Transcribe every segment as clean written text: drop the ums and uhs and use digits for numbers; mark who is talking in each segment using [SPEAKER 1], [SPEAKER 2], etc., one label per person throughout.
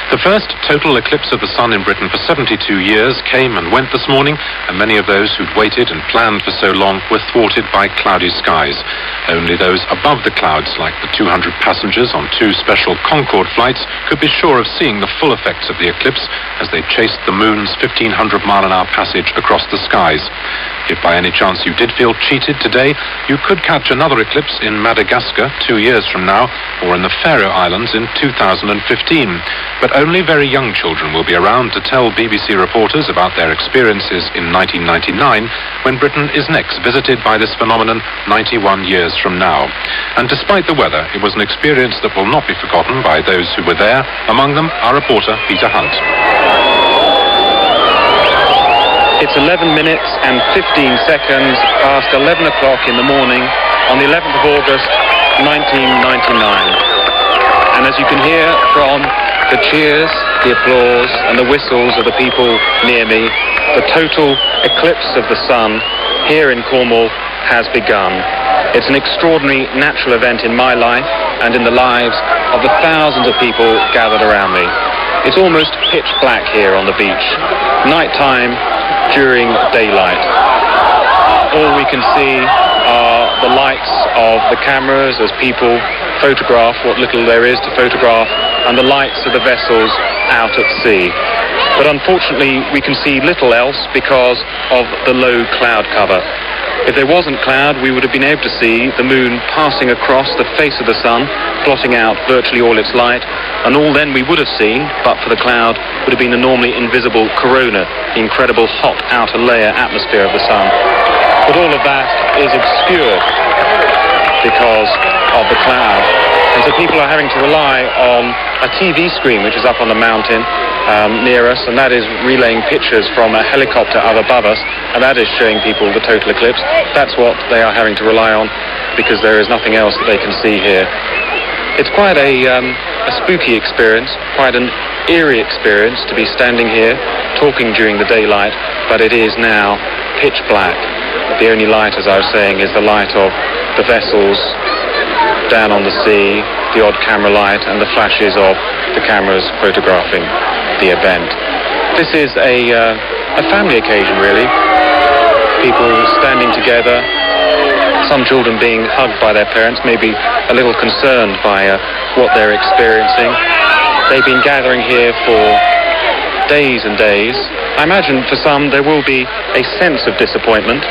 [SPEAKER 1] The first total eclipse of the sun in Britain for 72 years came and went this morning, and many of those who'd waited and planned for so long were thwarted by cloudy skies. Only those above the clouds, like the 200 passengers on 2 special Concorde flights, could be sure of seeing the full effects of the eclipse as they chased the moon's 1,500-mile-an-hour passage across the skies. If by any chance you did feel cheated today, you could catch another eclipse in Madagascar 2 years from now, or in the Faroe Islands in 2015. But only very young children will be around to tell BBC reporters about their experiences in 1999, when Britain is next visited by this phenomenon 91 years from now. And despite the weather, it was an experience that will not be forgotten by those who were there, among them our reporter Peter Hunt.
[SPEAKER 2] It's 11 minutes and 15 seconds past 11 o'clock in the morning on the 11th of August, 1999. And as you can hear from the cheers, the applause and the whistles of the people near me, the total eclipse of the sun here in Cornwall has begun. It's an extraordinary natural event in my life and in the lives of the thousands of people gathered around me. It's almost pitch black here on the beach. Nighttime during daylight. All we can see are the lights of the cameras as people photograph what little there is to photograph, and the lights of the vessels out at sea. But unfortunately we can see little else because of the low cloud cover. If there wasn't cloud, we would have been able to see the moon passing across the face of the sun, blotting out virtually all its light, and all then we would have seen, but for the cloud, would have been the normally invisible corona, the incredible hot outer layer atmosphere of the sun. But all of that is obscured because of the cloud. And so people are having to rely on a TV screen which is up on the mountain near us, and that is relaying pictures from a helicopter up above us, and that is showing people the total eclipse. That's what they are having to rely on because there is nothing else that they can see here. It's quite a spooky experience, quite an eerie experience to be standing here talking during the daylight, but it is now pitch black. The only light, as I was saying, is the light of the vessels down on the sea, the odd camera light and the flashes of the cameras photographing the event. This is a family occasion, really. People standing together, some children being hugged by their parents, maybe a little concerned by what they're experiencing. They've been gathering here for days and days. I imagine for some there will be a sense of disappointment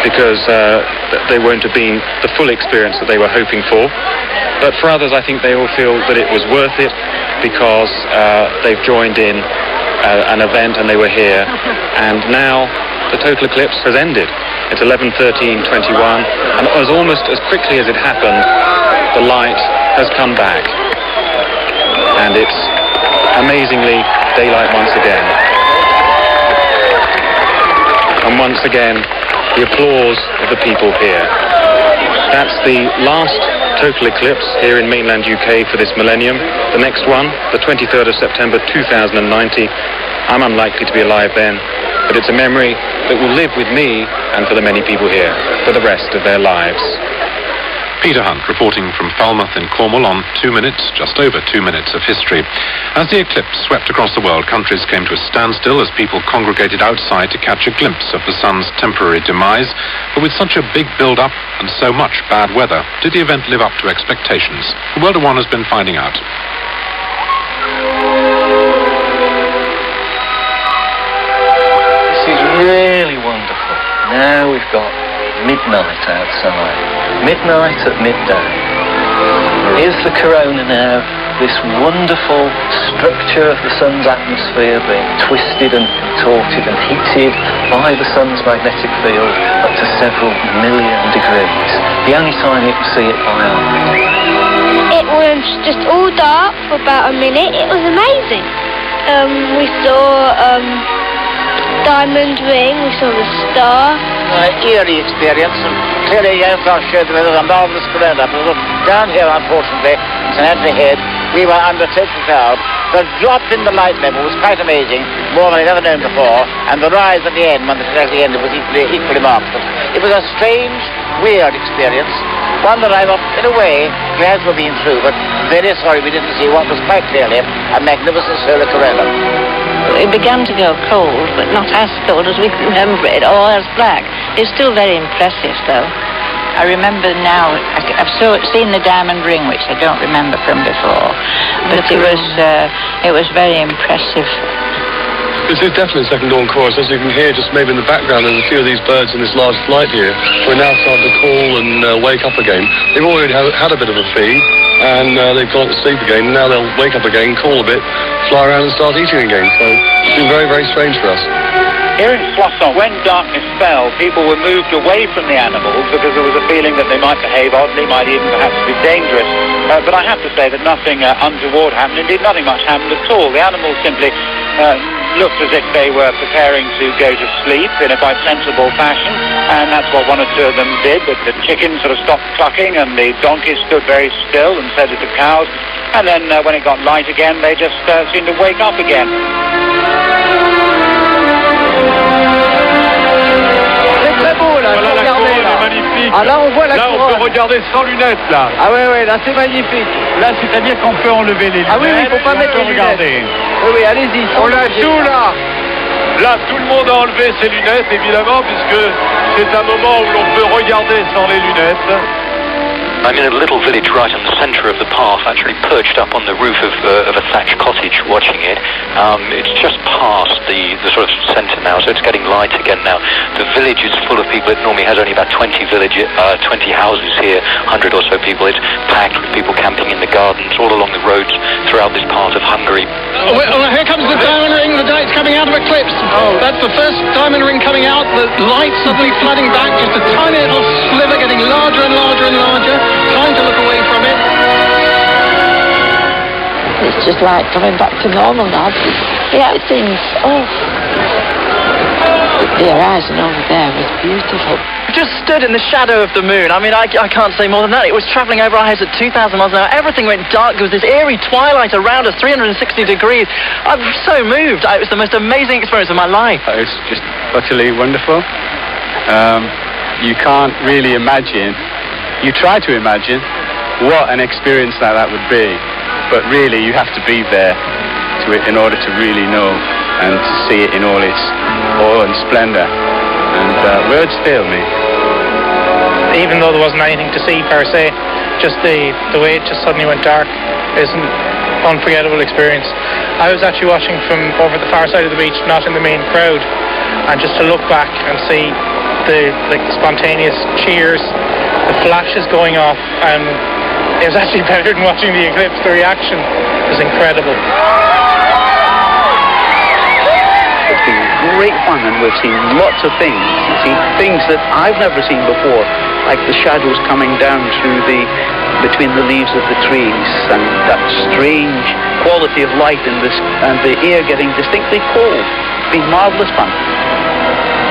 [SPEAKER 2] because they won't have been the full experience that they were hoping for. But for others, I think they all feel that it was worth it because they've joined in an event and they were here. And now the total eclipse has ended. It's 11:13:21, and almost as quickly as it happened, the light has come back. And it's amazingly daylight once again. And once again, the applause of the people here. That's the last total eclipse here in mainland UK for this millennium. The next one, the 23rd of September 2090. I'm unlikely to be alive then, but it's a memory that will live with me and for the many people here for the rest of their lives.
[SPEAKER 1] Peter Hunt reporting from Falmouth in Cornwall on 2 minutes, just over 2 minutes of history. As the eclipse swept across the world, countries came to a standstill as people congregated outside to catch a glimpse of the sun's temporary demise. But with such a big build-up and so much bad weather, did the event live up to expectations? The World of One has been finding out.
[SPEAKER 3] This is really wonderful. Now we've got midnight outside. Midnight at midday. Here's the corona now, this wonderful structure of the sun's atmosphere being twisted and contorted and heated by the sun's magnetic field up to several million degrees. The only time you can see it by eye.
[SPEAKER 4] It was just all dark for about a minute. It was amazing. We saw diamond ring, we saw the star.
[SPEAKER 5] Eerie experience, and clearly yes, I showed there was a marvellous corona. But down here, unfortunately, in St Anthony Head, we were under total cloud. The drop in the light level was quite amazing, more than I'd ever known before, and the rise at the end, when it actually ended, was equally marked. It was a strange, weird experience. One that I was, in a way, glad to have been through, but very sorry we didn't see what was quite clearly a magnificent solar corona.
[SPEAKER 6] It began to go cold, but not as cold as we remember it, or as black. It's still very impressive, though. I remember now, I've seen the diamond ring, which I don't remember from before, but it was very impressive.
[SPEAKER 7] This is definitely second dawn chorus. As you can hear, just maybe in the background, there's a few of these birds in this large flight here. We're now starting to call and wake up again. They've already had a bit of a feed, and they've gone to sleep again. Now they'll wake up again, call a bit, fly around and start eating again. So it's been very, very strange for us.
[SPEAKER 8] Here in Soissons, when darkness fell, people were moved away from the animals because there was a feeling that they might behave oddly, might even perhaps be dangerous. But I have to say that nothing untoward happened. Indeed, nothing much happened at all. The animals simply looked as if they were preparing to go to sleep in a quite sensible fashion, and that's what one or two of them did. The chickens sort of stopped clucking, and the donkeys stood very still, and so did the cows. And then when it got light again, they just seemed to wake up again.
[SPEAKER 9] Ah là on voit la couronne. Là on peut regarder sans lunettes là. Ah ouais là c'est magnifique. Là c'est-à-dire qu'on peut enlever les lunettes. Ah oui il faut pas mettre les lunettes. Oui allez-y. On a tout là. Là tout le monde a enlevé ses lunettes évidemment puisque c'est un moment où l'on peut regarder sans les lunettes.
[SPEAKER 10] I'm in a little village right in the centre of the path, actually perched up on the roof of a thatched cottage watching it. It's just past the sort of centre now, so it's getting light again now. The village is full of people. It normally has only about 20 houses here, 100 or so people. It's packed with people camping in the gardens all along the roads throughout this part of Hungary.
[SPEAKER 11] Oh, well, here comes the diamond ring. The light's coming out of Eclipse. Oh, that's the first diamond ring coming out. The light suddenly flooding back, just a tiny little sliver getting larger and larger and larger. Trying to look away from it.
[SPEAKER 6] It's just like coming back to normal now. Yeah, it seems, the horizon over there was beautiful.
[SPEAKER 12] Just stood in the shadow of the moon. I mean, I can't say more than that. It was travelling over our heads at 2,000 miles an hour. Everything went dark. There was this eerie twilight around us, 360 degrees. I'm so moved. It was the most amazing experience of my life.
[SPEAKER 9] It was just utterly wonderful. You can't really imagine. You try to imagine what an experience that would be, but really you have to be there in order to really know and to see it in all its awe and splendour. And words fail me.
[SPEAKER 13] Even though there wasn't anything to see per se, just the way it just suddenly went dark is an unforgettable experience. I was actually watching from over the far side of the beach, not in the main crowd, and just to look back and see the spontaneous cheers, the flashes going off, and it was actually better than watching the eclipse. The reaction was incredible.
[SPEAKER 14] It's been great fun, and we've seen lots of things. We've seen things that I've never seen before, like the shadows coming down through between the leaves of the trees, and that strange quality of light in this, and the air getting distinctly cold. It's been marvellous fun.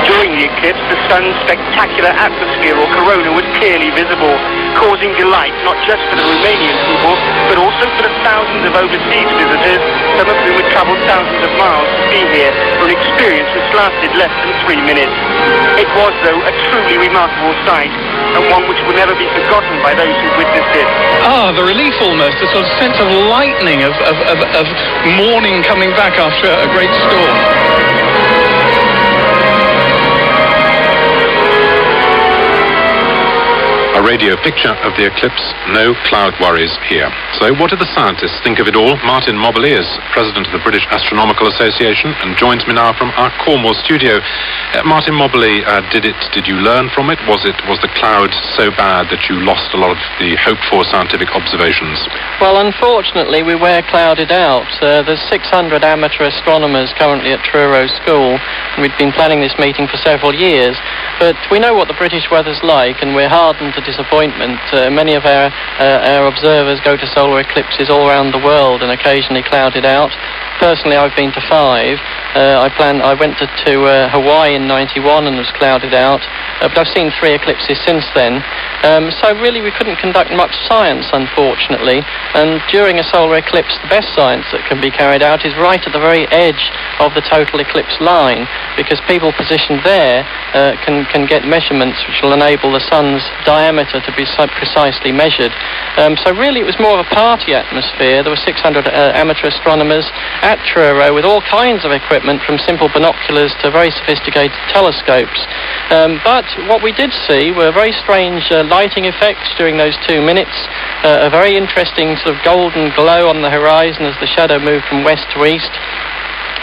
[SPEAKER 15] During the eclipse, the sun's spectacular atmosphere or corona was clearly visible, causing delight not just for the Romanian people, but also for the thousands of overseas visitors, some of whom had travelled thousands of miles to be here for an experience which lasted less than 3 minutes. It was, though, a truly remarkable sight, and one which will never be forgotten by those who witnessed it.
[SPEAKER 11] The relief almost, a sort of sense of lightening, of morning coming back after a great storm.
[SPEAKER 1] A radio picture of the eclipse, no cloud worries here. So what do the scientists think of it all? Martin Mobley is president of the British Astronomical Association and joins me now from our Cornwall studio. Martin Mobley, did you learn from it? Was the cloud so bad that you lost a lot of the hoped-for scientific observations?
[SPEAKER 16] Well, unfortunately, we were clouded out. There's 600 amateur astronomers currently at Truro School, and we'd been planning this meeting for several years. But we know what the British weather's like, and we're hardened to disappointment. Many of our observers go to solar eclipses all around the world and occasionally clouded out. personally, I've been to 5. I went to Hawaii in 91 and was clouded out, but I've seen 3 eclipses since then. So really we couldn't conduct much science, unfortunately, and during a solar eclipse the best science that can be carried out is right at the very edge of the total eclipse line, because people positioned there can get measurements which will enable the sun's diameter to be so precisely measured. So really it was more of a party atmosphere. There were 600 amateur astronomers at Truro with all kinds of equipment, from simple binoculars to very sophisticated telescopes. But what we did see were very strange lighting effects during those 2 minutes, a very interesting sort of golden glow on the horizon as the shadow moved from west to east.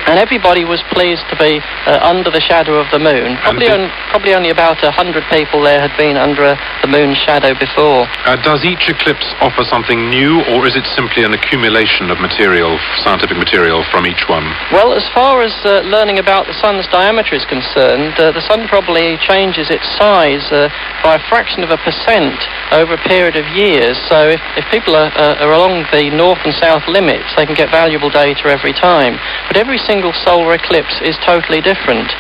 [SPEAKER 16] And everybody was pleased to be under the shadow of the moon. Probably only about 100 people there had been under the moon's shadow before.
[SPEAKER 1] Does each eclipse offer something new, or is it simply an accumulation of material, scientific material from each one?
[SPEAKER 16] Well, as far as learning about the sun's diameter is concerned, the sun probably changes its size by a fraction of a percent over a period of years. So if people are along the north and south limits, they can get valuable data every time. But every single solar eclipse is totally different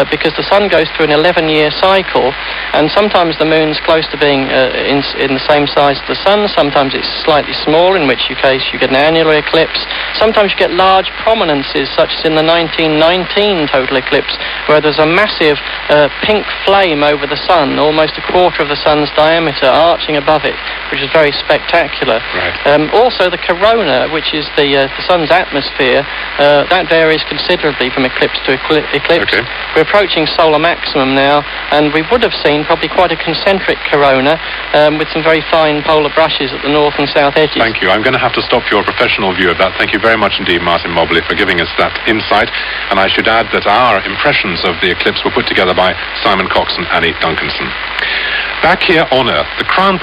[SPEAKER 16] because the sun goes through an 11-year cycle, and sometimes the moon's close to being in the same size as the sun. Sometimes it's slightly small, in which case you get an annular eclipse. Sometimes you get large prominences, such as in the 1919 total eclipse, where there's a massive pink flame over the sun, almost a quarter of the sun's diameter, arching above it, which is very spectacular.
[SPEAKER 1] Right.
[SPEAKER 16] Also the corona, which is the sun's atmosphere, that varies considerably from eclipse to eclipse.
[SPEAKER 1] Okay.
[SPEAKER 16] We're approaching solar maximum now, and we would have seen probably quite a concentric corona with some very fine polar brushes at the north and south edges.
[SPEAKER 1] Thank you. I'm going to have to stop your professional view of that. Thank you very much indeed, Martin Mobley, for giving us that insight. And I should add that our impressions of the eclipse were put together by Simon Cox and Annie Duncanson. Back here on Earth, the Crown